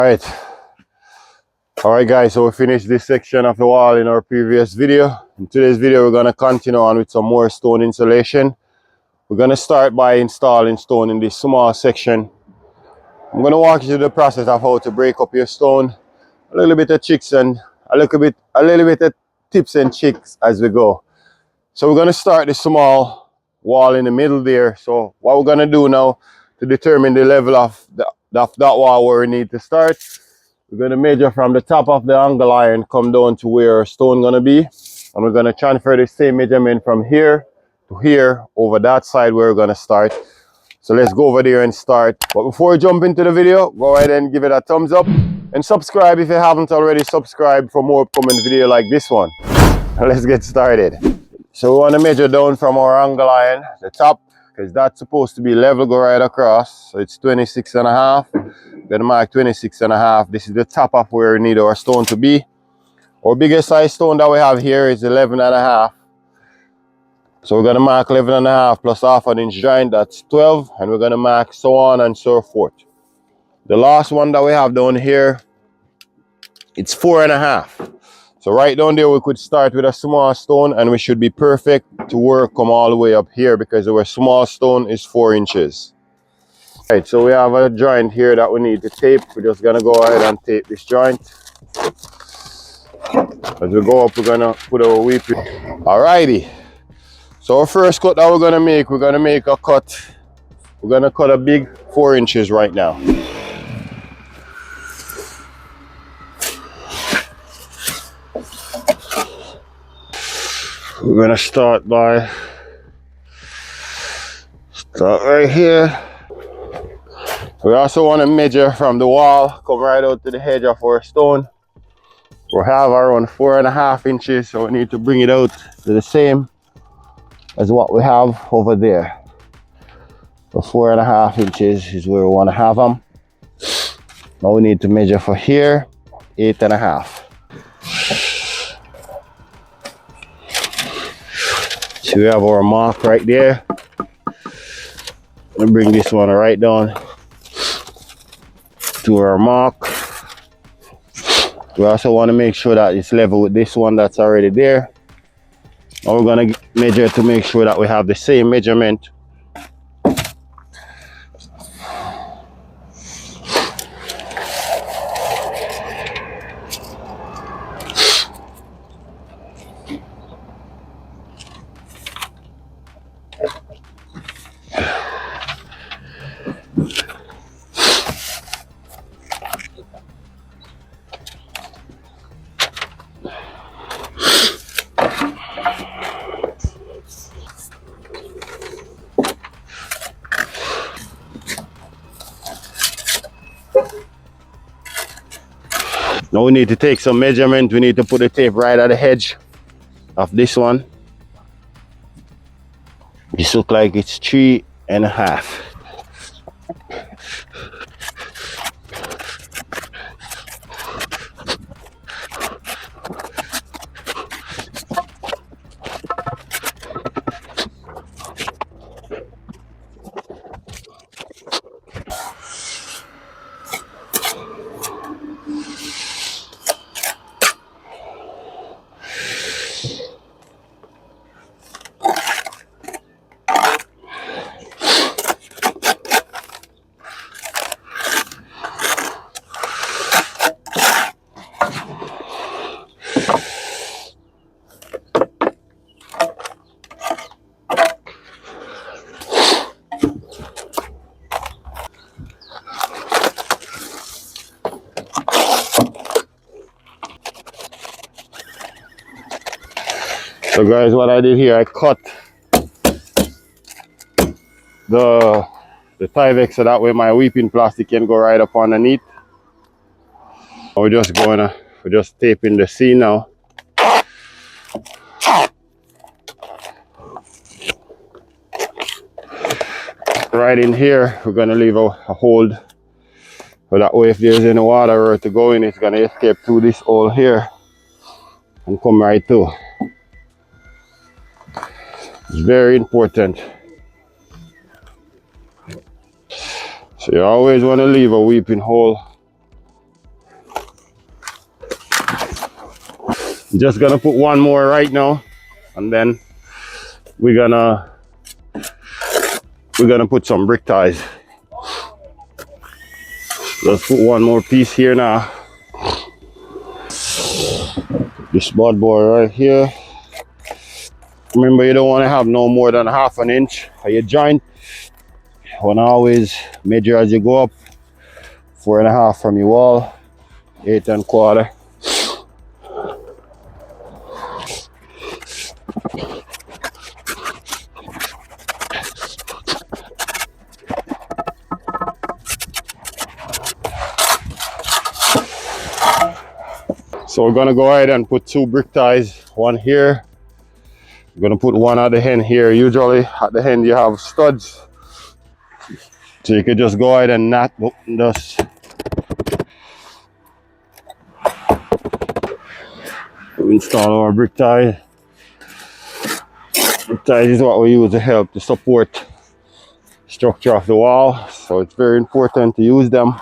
Alright guys, so we finished this section of the wall in our previous video. In today's video we're going to continue on with some more stone insulation. We're going to start by installing stone in this small section. I'm going to walk you through the process of how to break up your stone, a little bit of tricks and a little bit of tips and tricks as we go. So we're going to start the small wall in the middle there. So what we're going to do now to determine the level of that wall where we need to start, we're going to measure from the top of the angle iron, come down to where our stone going to be. And we're going to transfer the same measurement from here to here over that side where we're going to start. So let's go over there and start. But before we jump into the video, go ahead and give it a thumbs up. And subscribe if you haven't already subscribed for more upcoming video like this one. Let's get started. So we want to measure down from our angle iron, the top, because that's supposed to be level, go right across. So it's 26.5. Gonna mark 26.5. This is the top of where we need our stone to be. Our biggest size stone that we have here is 11.5. So we're gonna mark 11.5 plus half an inch joint, that's 12, and we're gonna mark so on and so forth. The last one that we have down here, it's 4.5. So right down there we could start with a small stone and we should be perfect to work come all the way up here because our small stone is 4 inches. Right, so we have a joint here that we need to tape. We're just gonna go ahead and tape this joint. As we go up, we're gonna put our whip. Alrighty. So our first cut that we're gonna make a cut. We're gonna cut a big 4 inches right now. We're gonna start right here. We also want to measure from the wall, come right out to the edge of our stone. We have around 4.5 inches, so we need to bring it out to the same as what we have over there. So 4.5 inches is where we want to have them. Now we need to measure for here, 8.5. So we have our mark right there. And bring this one right down to our mark. We also want to make sure that it's level with this one that's already there. Now we're going to measure to make sure that we have the same measurement. Now we need to take some measurement. We need to put the tape right at the edge of this one. This looks like it's 3.5. So guys, what I did here, I cut the Tyvek so that way my weeping plastic can go right up underneath. We're just taping the seam now. Right in here, we're gonna leave a hold so that way if there's any water to go in, it's gonna escape through this hole here and come right through. It's very important. So you always want to leave a weeping hole Just gonna put one more right now, and then we're gonna put some brick ties. Let's put one more piece here now. This bad boy right here. Remember, you don't want to have no more than half an inch for your joint. You want to always measure as you go up. 4.5 from your wall, 8.25. So we're gonna go ahead and put 2 brick ties, one here. We're gonna put one at the end here. Usually at the end you have studs, so you could just go ahead and knot, just install our brick ties. Brick ties is what we use to help to support structure of the wall, so it's very important to use them.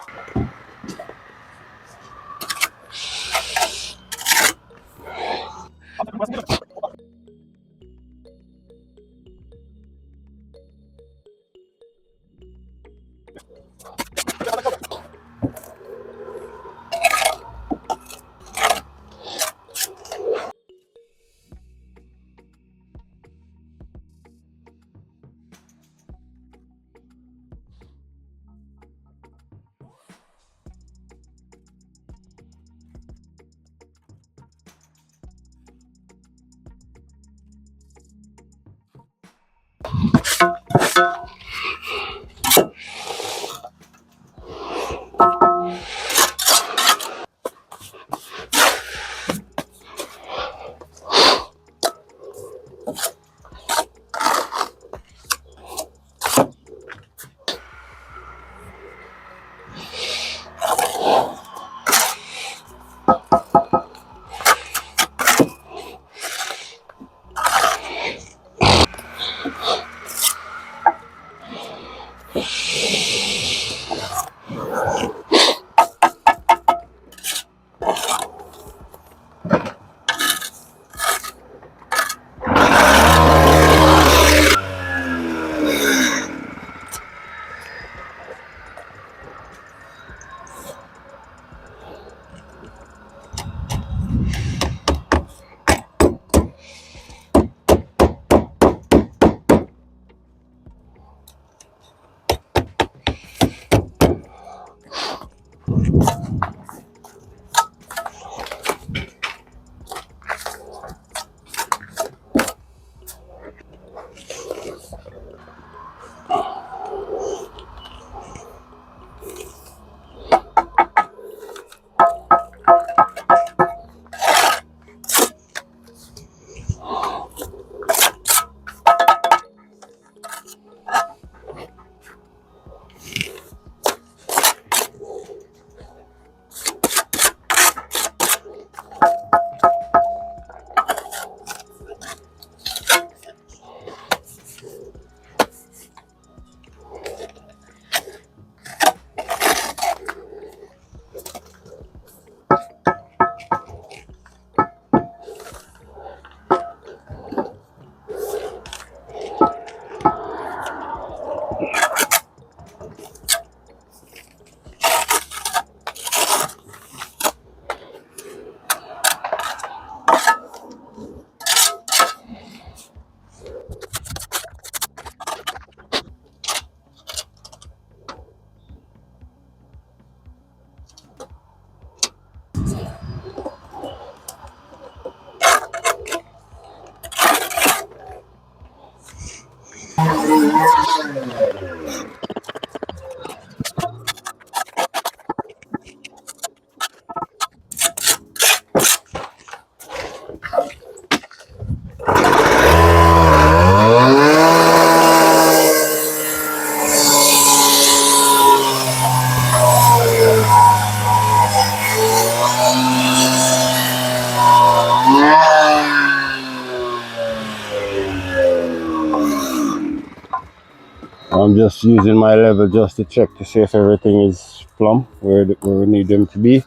I'm just using my level just to check to see if everything is plumb where we need them to be.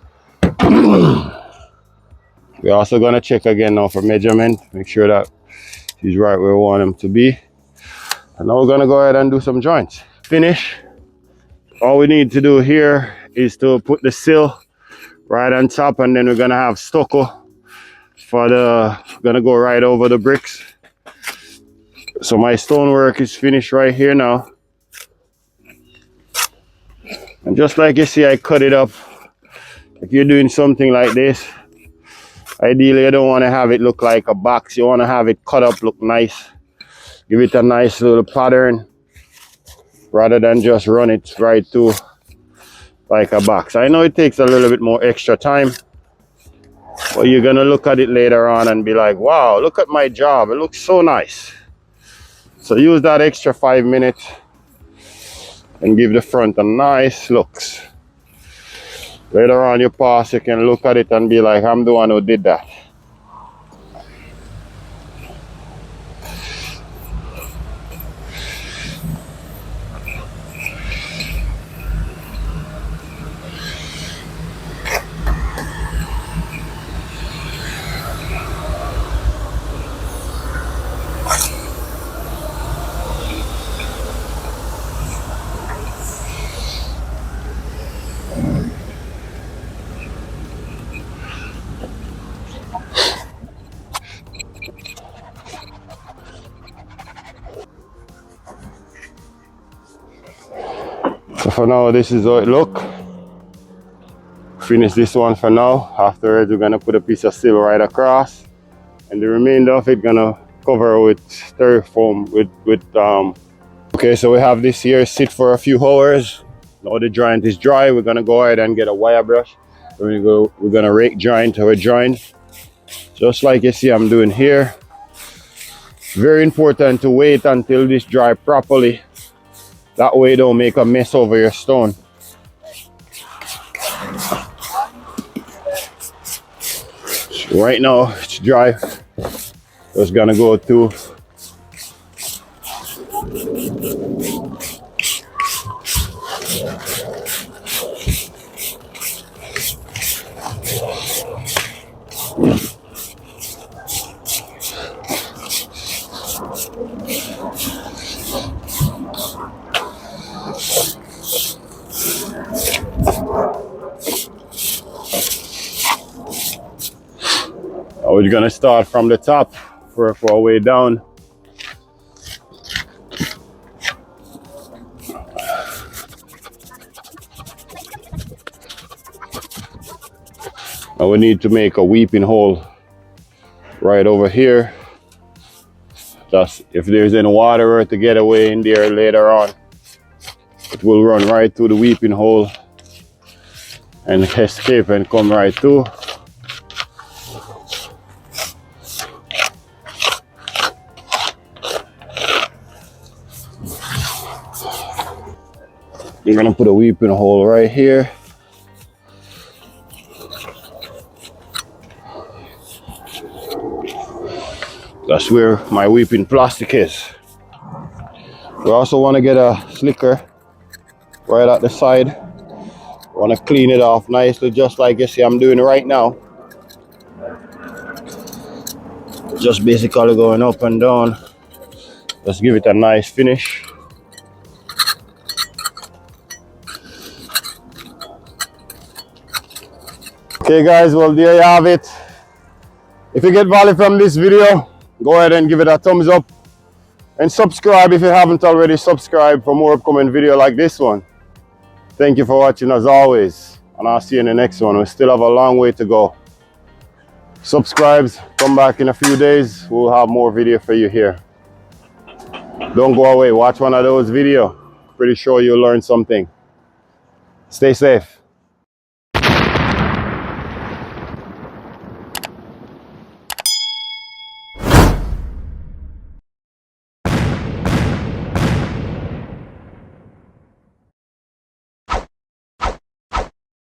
We're also gonna check again now for measurement, make sure that he's right where we want him to be. And now we're gonna go ahead and do some joints. Finish. All we need to do here is to put the sill right on top, and then we're gonna have stucco for the, gonna go right over the bricks. So my stonework is finished right here now. And just like you see, I cut it up. If you're doing something like this, ideally you don't want to have it look like a box. You want to have it cut up, look nice. Give it a nice little pattern rather than just run it right through like a box. I know it takes a little bit more extra time, but you're gonna look at it later on and be like, wow, look at my job, it looks so nice. So use that extra 5 minutes and give the front a nice looks. Later on you pass, you can look at it and be like, I'm the one who did that. So for now, this is how it look. Finish this one for now. Afterwards, we're gonna put a piece of steel right across, and the remainder of it gonna cover with styrofoam okay, so we have this here sit for a few hours. Now the joint is dry. We're gonna go ahead and get a wire brush. We're gonna rake joint to a joint, just like you see I'm doing here. Very important to wait until this dry properly. That way, don't make a mess over your stone. Right now, it's dry. Just gonna go through. We're gonna start from the top for our way down. Now we need to make a weeping hole right over here. Thus, if there's any water to get away in there later on, it will run right through the weeping hole and escape and come right through. You're gonna put a weeping hole right here. That's where my weeping plastic is. We also want to get a slicker right at the side. Want to clean it off nicely, just like you see I'm doing right now. Just basically going up and down. Let's give it a nice finish. Okay guys, well there you have it. If you get value from this video, go ahead and give it a thumbs up and subscribe if you haven't already subscribed for more upcoming video like this one. Thank you for watching as always, and I'll see you in the next one. We still have a long way to go. Subscribe, come back in a few days, we'll have more video for you here. Don't go away, watch one of those videos. Pretty sure you'll learn something. Stay safe.